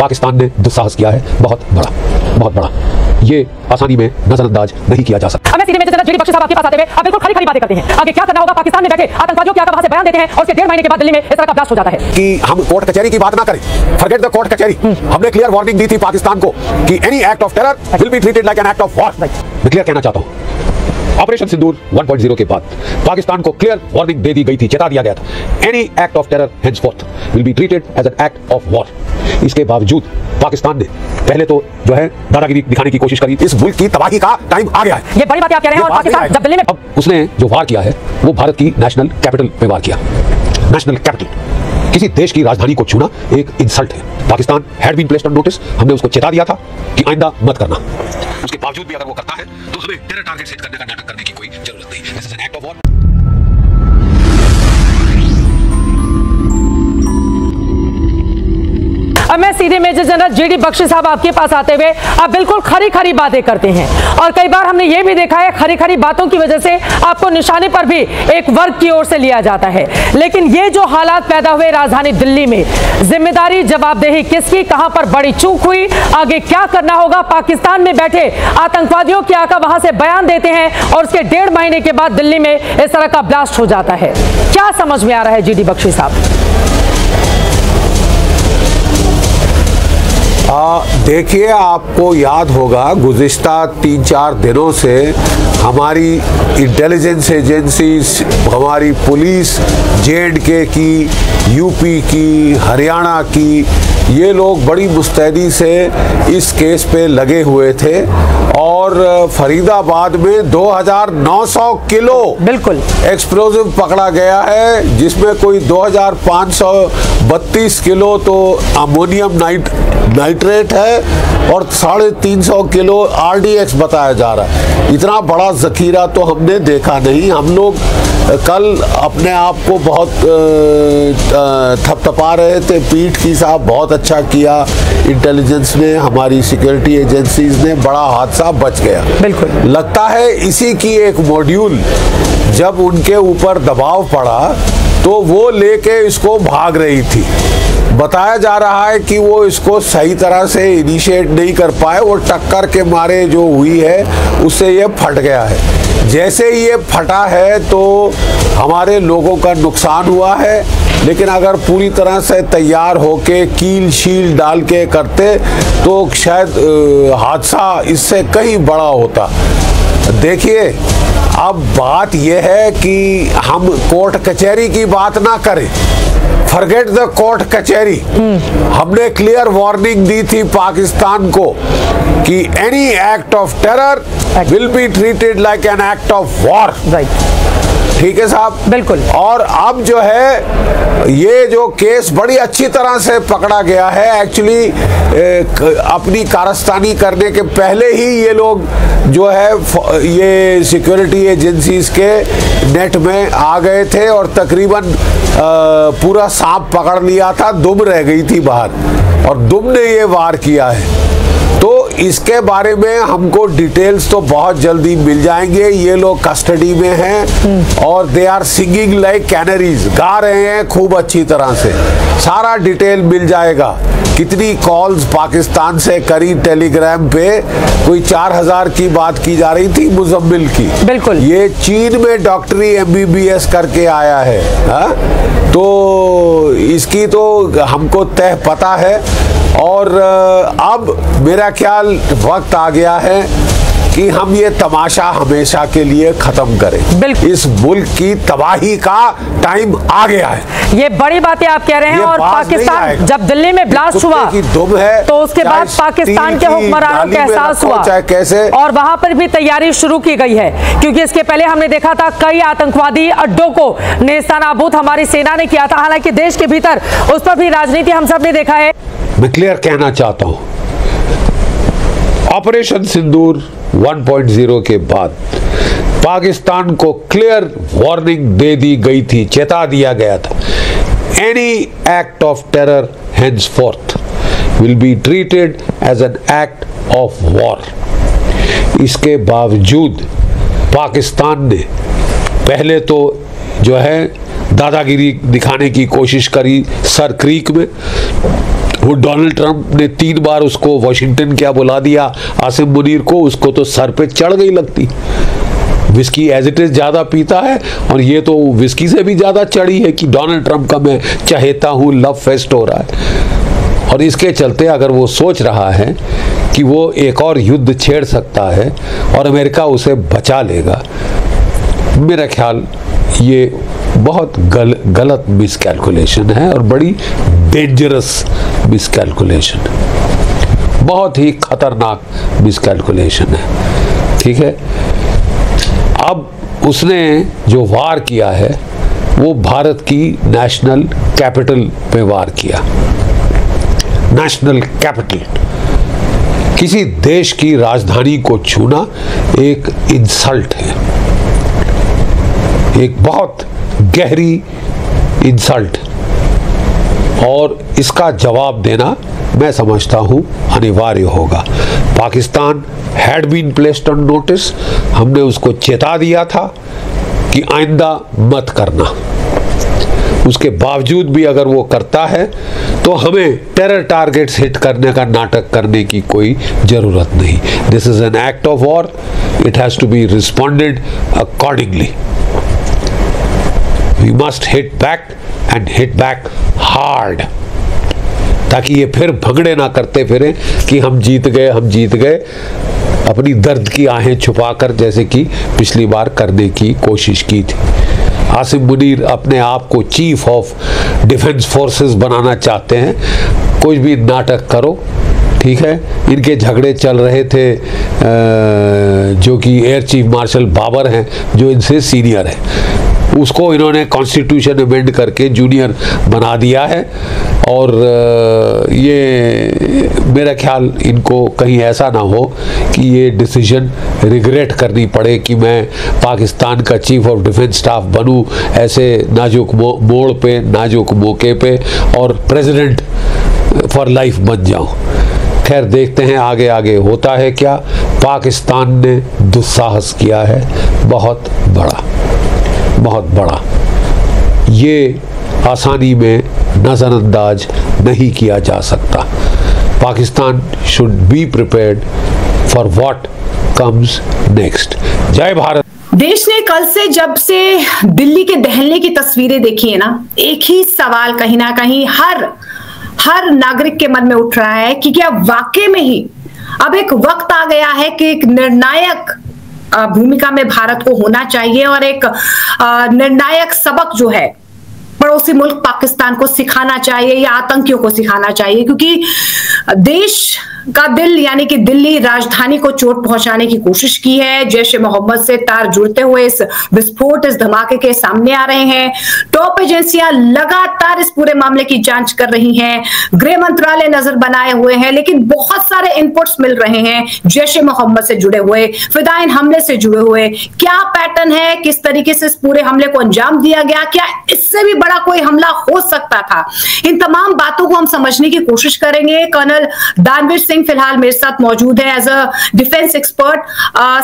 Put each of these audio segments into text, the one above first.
पाकिस्तान ने दुस्साहस किया है, बहुत बड़ा। ये आसानी में नजरअंदाज नहीं किया जा सकता। अब मैं सीधे में जनरल जीडी बख्शी साहब आपके पास आते हुए अब बिल्कुल खरी बातें करते हैं। आगे क्या करना होगा, पाकिस्तान में बैठे आतंकवादियों क्या वहां से बयान देते हैं और उसके 1.5 महीने के बाद दिल्ली में इस तरह का ब्लास्ट हो जाता है कि हम कोर्ट कचहरी की बात ना करें, फॉरगेट द कोर्ट कचहरी। हमने क्लियर वार्निंग दी थी पाकिस्तान को कि any act of terror will be treated like an act of war. मैं क्लियर कहना चाहता हूं, ऑपरेशन सिंदूर 1.0 के बाद पाकिस्तान को क्लियर वार्निंग दे दी गई थी, चेता दिया गया था, any act of terror henceforth will be treated as an act of war. इसके बावजूद पाकिस्तान ने पहले तो जो है दादागिरी दिखाने की कोशिश करी। इस मुल्क की तबाही का टाइम आ गया है। ये बड़ी बात आप कह रहे हैं। और पाकिस्तान जब दिल्ली में अब उसने जो वार किया है वो भारत की नेशनल कैपिटल पे वार किया। नेशनल कैपिटल, किसी देश की राजधानी को छूना एक इंसल्ट है। Pakistan had been placed on notice, हमने उसको चेता दिया था कि आइंदा मत करना। उसके बावजूद भी अगर वो करता है तो हमें टेरर टारगेट सेट करने का नाटक करने की कोई जरूरत नहीं। This is an act of war. अब मैं सीधे मेजर जनरल जीडी बख्शी साहब आपके पास आते हुए आप बिल्कुल खरी बातें करते हैं और कई बार हमने ये भी देखा है खरी बातों की वजह से आपको निशाने पर भी एक वर्ग की ओर से लिया जाता है। लेकिन ये जो हालात पैदा हुए राजधानी दिल्ली में, जिम्मेदारी जवाबदेही किसकी, कहां पर बड़ी चूक हुई, आगे क्या करना होगा? पाकिस्तान में बैठे आतंकवादियों क्या आका वहां से बयान देते हैं और उसके 1.5 महीने के बाद दिल्ली में इस तरह का ब्लास्ट हो जाता है। क्या समझ में आ रहा है जीडी बख्शी साहब? देखिए, आपको याद होगा गुज़िश्ता 3-4 दिनों से हमारी इंटेलिजेंस एजेंसीज, हमारी पुलिस, J&K की, यूपी की, हरियाणा की, ये लोग बड़ी मुस्तैदी से इस केस पे लगे हुए थे और फरीदाबाद में 2900 किलो बिल्कुल एक्सप्लोजिव पकड़ा गया है, जिसमें कोई 2532 किलो तो अमोनियम नाइट्रेट है और 350 किलो RDX बताया जा रहा है। इतना बड़ा जखीरा तो हमने देखा नहीं। हम लोग कल अपने आप को बहुत थपथपा रहे थे पीठ की, साहब बहुत अच्छा किया इंटेलिजेंस ने, हमारी सिक्योरिटी एजेंसीज ने, बड़ा हादसा बच गया। बिल्कुल लगता है इसी की एक मॉड्यूल जब उनके ऊपर दबाव पड़ा तो वो लेके इसको भाग रही थी। बताया जा रहा है कि वो इसको सही तरह से इनिशिएट नहीं कर पाए, वो टक्कर के मारे जो हुई है उससे ये फट गया है। जैसे ये फटा है तो हमारे लोगों का नुकसान हुआ है, लेकिन अगर पूरी तरह से तैयार होके कील शील डाल के करते तो शायद हादसा इससे कहीं बड़ा होता। देखिए, अब बात यह है कि हम कोर्ट कचहरी की बात ना करें, फॉरगेट द कोर्ट कचहरी। हमने क्लियर वार्निंग दी थी पाकिस्तान को कि any act of terror will be treated like an act of war. ठीक है साहब, बिल्कुल। और अब जो है ये जो केस बड़ी अच्छी तरह से पकड़ा गया है। एक्चुअली अपनी कारस्तानी करने के पहले ही ये लोग जो है ये सिक्योरिटी एजेंसीज के नेट में आ गए थे और तकरीबन पूरा सांप पकड़ लिया था, दुम रह गई थी बाहर और दुम ने ये वार किया है। तो इसके बारे में हमको डिटेल्स तो बहुत जल्दी मिल जाएंगे। ये लोग कस्टडी में हैं और they are singing like canaries, गा रहे हैं खूब अच्छी तरह से। सारा डिटेल मिल जाएगा। कितनी कॉल्स पाकिस्तान से करी टेलीग्राम पे, कोई 4000 की बात की जा रही थी मुजम्मिल की। बिल्कुल, ये चीन में डॉक्टरी MBBS करके आया है। हा? तो इसकी तो हमको तय पता है और अब मेरा ख्याल वक्त आ गया है कि हम ये तमाशा हमेशा के लिए खत्म करें। इस मुल्क की तबाही का टाइम आ गया है। ये बड़ी बातें आप कह रहे हैं। और पाकिस्तान जब दिल्ली में ब्लास्ट हुआ दुम है, तो उसके बाद पाकिस्तान के हुक्मरानों का एहसास हुआ चाहे कैसे, और वहां पर भी तैयारी शुरू की गई है, क्योंकि इसके पहले हमने देखा था कई आतंकवादी अड्डों को नेस्तनाबूद हमारी सेना ने किया था। हालांकि देश के भीतर उस पर भी राजनीति हम सब ने देखा है। मैं क्लियर कहना चाहता हूं, ऑपरेशन सिंदूर 1.0 के बाद पाकिस्तान को क्लियर वार्निंग दे दी गई थी, चेता दिया गया था, any act of terror henceforth will be treated as an act of war। इसके बावजूद पाकिस्तान ने पहले तो जो है दादागिरी दिखाने की कोशिश करी सर क्रीक में, वो डोनाल्ड ट्रंप ने 3 बार उसको वॉशिंगटन क्या बुला दिया, आसिम मुनीर को, उसको तो सर पे चढ़ गई लगती। विस्की एज इट इज ज्यादा पीता है और ये तो विस्की से भी ज्यादा चढ़ी है कि डोनाल्ड ट्रंप का मैं चाहता हूं, लव फेस्ट हो रहा है। और इसके चलते अगर वो सोच रहा है कि वो एक और युद्ध छेड़ सकता है और अमेरिका उसे बचा लेगा, मेरा ख्याल ये बहुत गलत मिसकैलकुलेशन है और बड़ी डेंजरस मिसकैलकुलेशन है, बहुत ही खतरनाक मिसकैलकुलेशन है। ठीक है, अब उसने जो वार किया है वो भारत की नेशनल कैपिटल पे वार किया। नेशनल कैपिटल, किसी देश की राजधानी को छूना एक इंसल्ट है, एक बहुत गहरी इंसल्ट, और इसका जवाब देना मैं समझता हूं अनिवार्य होगा। Pakistan had been placed on notice, हमने उसको चेता दिया था कि आइंदा मत करना। उसके बावजूद भी अगर वो करता है तो हमें टेरर टारगेट्स हिट करने का नाटक करने की कोई जरूरत नहीं। This is an act of war, it has to be responded accordingly. We must hit back and hit back hard, ताकि ये फिर भगड़े ना करते फिरे कि हम जीत गए, अपनी दर्द की आहें छुपाकर, जैसे कि पिछली बार करने की कोशिश की थी। आसिम मुनीर अपने आप को चीफ ऑफ डिफेंस फोर्सेस बनाना चाहते हैं, कुछ भी नाटक करो, ठीक है। इनके झगड़े चल रहे थे जो कि एयर चीफ मार्शल बाबर हैं, जो इनसे सीनियर है, उसको इन्होंने कॉन्स्टिट्यूशन अमेंड करके जूनियर बना दिया है। और ये मेरा ख्याल इनको कहीं ऐसा ना हो कि ये डिसीजन रिग्रेट करनी पड़े कि मैं पाकिस्तान का चीफ ऑफ डिफेंस स्टाफ बनूं ऐसे नाजुक मोड़ पे, नाजुक मौके पे, और प्रेसिडेंट फॉर लाइफ बन जाऊं। खैर देखते हैं आगे आगे होता है क्या। पाकिस्तान ने दुस्साहस किया है बहुत बड़ा, ये आसानी में नजरअंदाज नहीं किया जा सकता। Pakistan should be prepared for what comes next. जय भारत। देश ने कल से जब से दिल्ली के दहलने की तस्वीरें देखी है ना, एक ही सवाल कहीं ना कहीं हर नागरिक के मन में उठ रहा है कि क्या वाकई में ही अब एक वक्त आ गया है कि एक निर्णायक भूमिका में भारत को होना चाहिए और एक निर्णायक सबक जो है पड़ोसी मुल्क पाकिस्तान को सिखाना चाहिए या आतंकियों को सिखाना चाहिए, क्योंकि देश का दिल यानी कि दिल्ली राजधानी को चोट पहुंचाने की कोशिश की है। जैश ए मोहम्मद से तार जुड़ते हुए इस विस्फोट, इस धमाके के सामने आ रहे हैं। टॉप एजेंसियां लगातार इस पूरे मामले की जांच कर रही हैं, गृह मंत्रालय नजर बनाए हुए हैं, लेकिन बहुत सारे इनपुट्स मिल रहे हैं जैश ए मोहम्मद से जुड़े हुए, फिदाइन हमले से जुड़े हुए। क्या पैटर्न है, किस तरीके से इस पूरे हमले को अंजाम दिया गया, क्या इससे भी बड़ा कोई हमला हो सकता था, इन तमाम बातों को हम समझने की कोशिश करेंगे। कर्नल दानवीर सिंह फिलहाल मेरे साथ मौजूद है as a defence expert.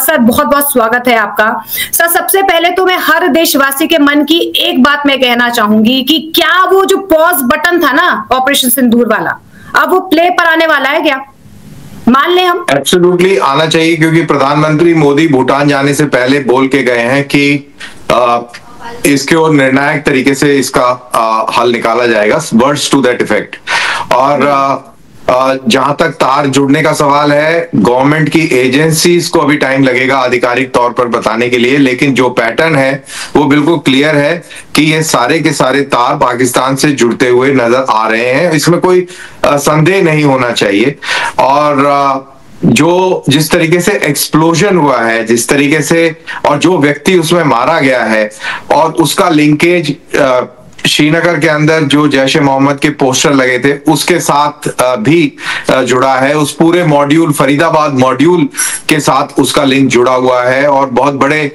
Sir बहुत बहुत स्वागत है आपका। सर सबसे पहले तो मैं हर देशवासी के मन की एक बात मैं कहना चाहूंगी कि क्या वो जो पॉज बटन था ना ऑपरेशन सिंदूर वाला, अब वो प्ले पर आने वाला है, क्या मान ले हम? एब्सोल्युटली आना चाहिए, क्योंकि प्रधानमंत्री मोदी भूटान जाने से पहले बोल के गए हैं कि इसके और निर्णायक तरीके से इसका हल निकाला जाएगा, वर्ड्स टू दैट इफेक्ट। और जहां तक तार जुड़ने का सवाल है, गवर्नमेंट की एजेंसीज को अभी टाइम लगेगा आधिकारिक तौर पर बताने के लिए, लेकिन जो पैटर्न है वो बिल्कुल क्लियर है कि ये सारे के सारे तार पाकिस्तान से जुड़ते हुए नजर आ रहे हैं, इसमें कोई संदेह नहीं होना चाहिए। और जो जिस तरीके से एक्सप्लोजन हुआ है, जिस तरीके से, और जो व्यक्ति उसमें मारा गया है, और उसका लिंकेज श्रीनगर के अंदर जो जैश ए मोहम्मद के पोस्टर लगे थे उसके साथ भी जुड़ा है, उस पूरे मॉड्यूल, फरीदाबाद मॉड्यूल के साथ उसका लिंक जुड़ा हुआ है, और बहुत बड़े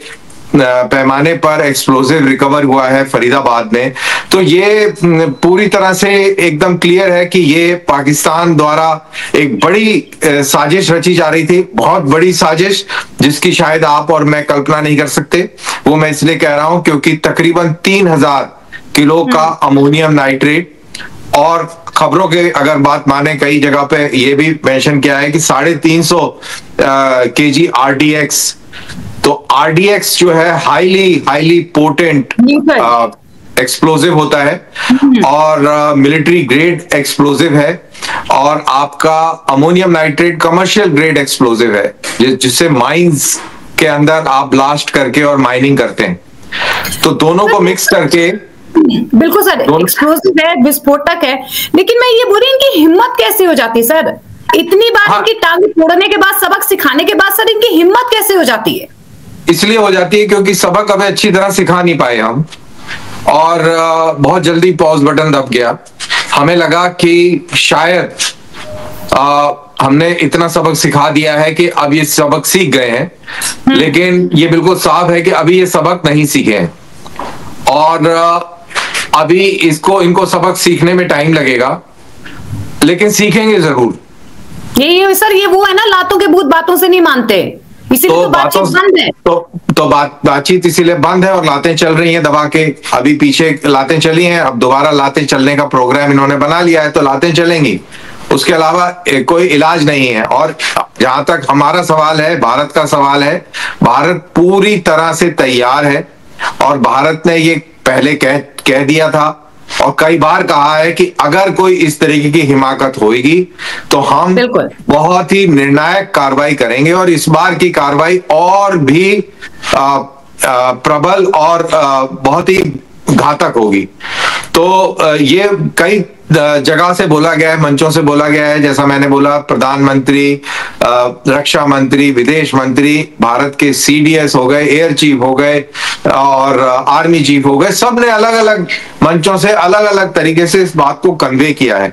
पैमाने पर एक्सप्लोजिव रिकवर हुआ है फरीदाबाद में। तो ये पूरी तरह से एकदम क्लियर है कि ये पाकिस्तान द्वारा एक बड़ी साजिश रची जा रही थी, बहुत बड़ी साजिश, जिसकी शायद आप और मैं कल्पना नहीं कर सकते। वो मैं इसलिए कह रहा हूं क्योंकि तकरीबन 3000 किलो का अमोनियम नाइट्रेट और खबरों के अगर बात माने, कई जगह पे ये भी मेंशन किया है कि 350 kg RDX। तो RDX जो है हाईली पोटेंट एक्सप्लोजिव होता है और मिलिट्री ग्रेड एक्सप्लोजिव है, और आपका ammonium nitrate commercial grade explosive है, जिससे माइंस के अंदर आप ब्लास्ट करके और माइनिंग करते हैं। तो दोनों को मिक्स करके, बिल्कुल सर, एक्सप्लोसिव है, विस्फोटक है, लेकिन मैं ये बोल रही हूँ इनकी हिम्मत कैसे हो जाती है सर? इतनी बार इनकी टांग तोड़ने के बाद, सबक सिखाने के बाद सर इनकी हिम्मत कैसे हो जाती है? इसलिए हो जाती है क्योंकि सबक अभी अच्छी तरह सिखा नहीं पाए हम, और बहुत जल्दी पॉज बटन दब गया। हमें लगा कि शायद हमने इतना सबक सिखा दिया है कि अब ये सबक सीख गए हैं, लेकिन ये बिल्कुल साफ है कि अभी ये सबक नहीं सीखे हैं, और अभी इनको सबक सीखने में टाइम लगेगा, लेकिन सीखेंगे जरूर। ये सर, ये वो है ना, लातों के भूत बातों से नहीं मानते, इसीलिए तो बातचीत बंद है। तो बातचीत इसीलिए बंद है, और लातें चल रही हैं दबा के। अभी पीछे लातें चली हैं, अब दोबारा लातें चलने का प्रोग्राम इन्होंने बना लिया है, तो लातें चलेंगी, उसके अलावा कोई इलाज नहीं है। और जहां तक हमारा सवाल है, भारत का सवाल है, भारत पूरी तरह से तैयार है, और भारत ने ये पहले कह दिया था और कई बार कहा है कि अगर कोई इस तरीके की हिमाकत होगी तो हम बहुत ही निर्णायक कार्रवाई करेंगे, और इस बार की कार्रवाई और भी प्रबल और बहुत ही घातक होगी। तो ये कई जगह से बोला गया है, मंचों से बोला गया है, जैसा मैंने बोला, प्रधानमंत्री, रक्षा मंत्री, विदेश मंत्री, भारत के CDS हो गए, एयर चीफ हो गए, और आर्मी चीफ हो गए, सब ने अलग अलग मंचों से अलग अलग तरीके से इस बात को कन्वे किया है।